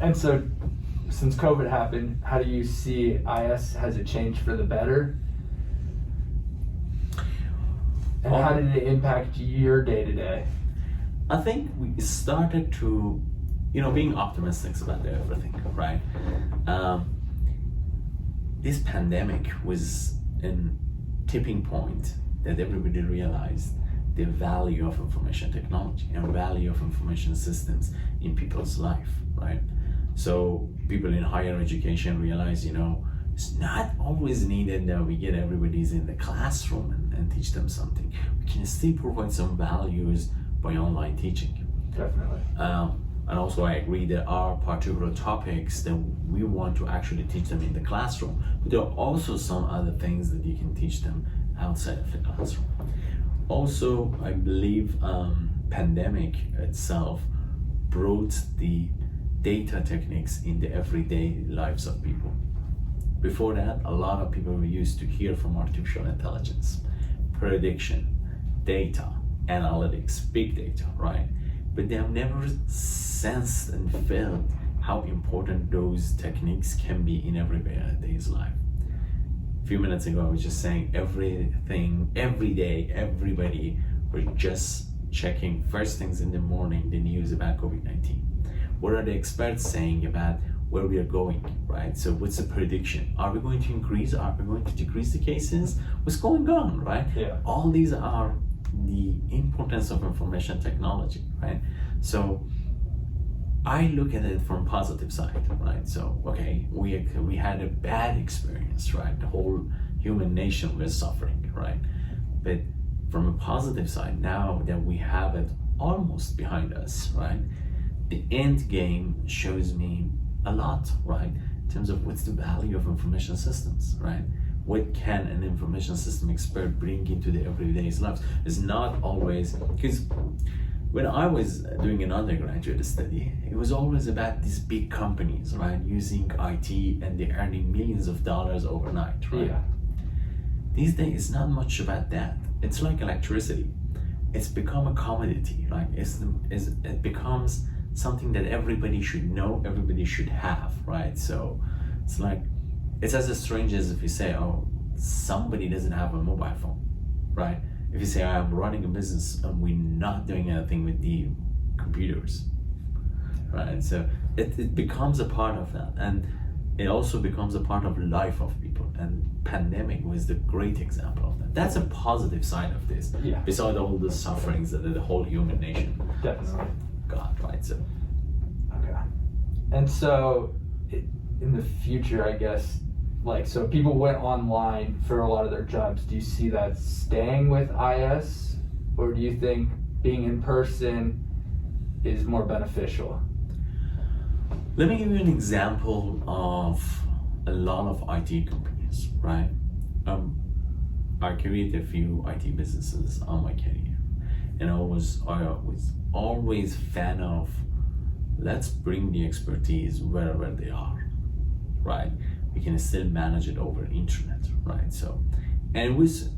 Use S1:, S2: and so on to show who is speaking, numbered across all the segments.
S1: And so, since COVID happened, how do you see IS? Has it changed for the better? And how did it impact your day-to-day?
S2: I think we started to, being optimistic about everything, right? This pandemic was a tipping point that everybody realized the value of information technology and value of information systems in people's life, right? So people in higher education realize, it's not always needed that we get everybody's in the classroom and teach them something. We can still provide some values by online teaching.
S1: Definitely.
S2: And also I agree there are particular topics that we want to actually teach them in the classroom, but there are also some other things that you can teach them outside of the classroom. Also, I believe pandemic itself brought the data techniques in the everyday lives of people. Before that, a lot of people were used to hear from artificial intelligence, prediction, data, analytics, big data, right? But they have never sensed and felt how important those techniques can be in everyday's life. A few minutes ago, I was just saying everything, every day, everybody were just checking first things in the morning, the news about COVID-19. What are the experts saying about where we are going, right? So what's the prediction? Are we going to increase? Are we going to decrease the cases? What's going on, right?
S1: Yeah.
S2: All these are the importance of information technology, right? So I look at it from positive side, right? So, okay, we had a bad experience, right? The whole human nation was suffering, right? But from a positive side, now that we have it almost behind us, right? The end game shows me a lot, right? In terms of what's the value of information systems, right? What can an information system expert bring into the everyday's lives? It's not always, because when I was doing an undergraduate study, it was always about these big companies, right? Using IT and they're earning millions of dollars overnight, right?
S1: Yeah.
S2: These days, it's not much about that. It's like electricity. It's become a commodity, right? It becomes something that everybody should know, everybody should have, right? So it's as strange as if you say, oh, somebody doesn't have a mobile phone, right? If you say, I'm running a business and we're not doing anything with the computers, right? So it becomes a part of that, and it also becomes a part of life of people, and pandemic was the great example of that. That's a positive side of this,
S1: Yeah.
S2: besides all the sufferings that the whole human nation
S1: Definitely.
S2: got, right? So
S1: Okay. And so, in the future, I guess, so people went online for a lot of their jobs. Do you see that staying with IS, or do you think being in person is more beneficial?
S2: let me give you an example of a lot of IT companies, right? I created a few IT businesses on my career, and I was always fan of let's bring the expertise wherever they are, right? We can still manage it over internet, right? So, and it was,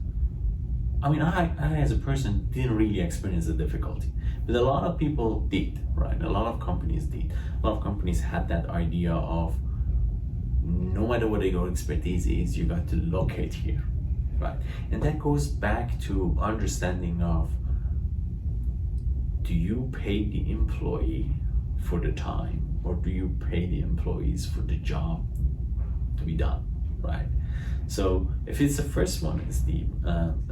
S2: I as a person didn't really experience the difficulty, but a lot of people did, right? A lot of companies did. A lot of companies had that idea of no matter what your expertise is, you got to locate here, right? And that goes back to understanding of, do you pay the employee for the time, or do you pay the employees for the job to be done, right? So if it's the first one, is the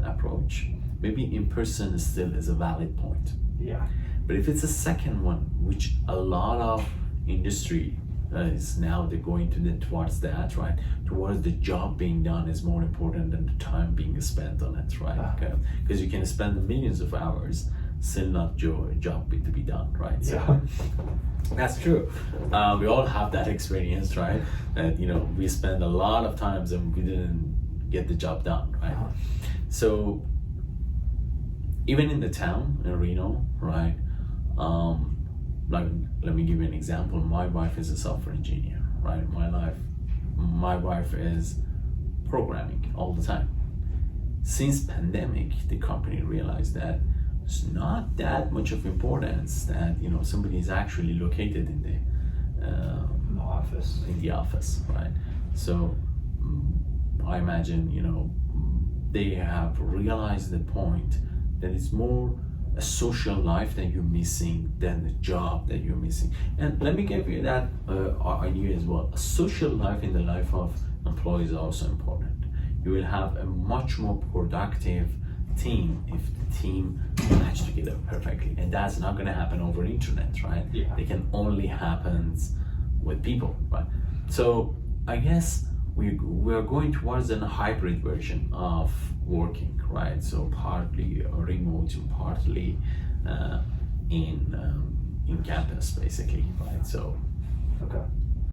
S2: approach, maybe in person still is a valid point.
S1: Yeah.
S2: But if it's the second one, which a lot of industry is now they're going towards that, right? Towards the job being done is more important than the time being spent on it, right? Because you can spend millions of hours, still not job to be done, right? So
S1: Yeah.
S2: that's true. We all have that experience, right? That we spend a lot of times and we didn't get the job done, right? So even in the town in Reno, right? Let me give you an example. My wife is a software engineer, right? My wife is programming all the time. Since pandemic, the company realized that it's not that much of importance that somebody is actually located in the
S1: office.
S2: In the office, right? So I imagine, they have realized the point that it's more a social life that you're missing than the job that you're missing. And let me give you that idea as well. A social life in the life of employees is also important. You will have a much more productive team if the team match together perfectly, and that's not going to happen over internet, right?
S1: Yeah.
S2: It can only happen with people, right? So I guess we're going towards a hybrid version of working, right? So partly remote and partly in campus, basically, right? So
S1: Okay.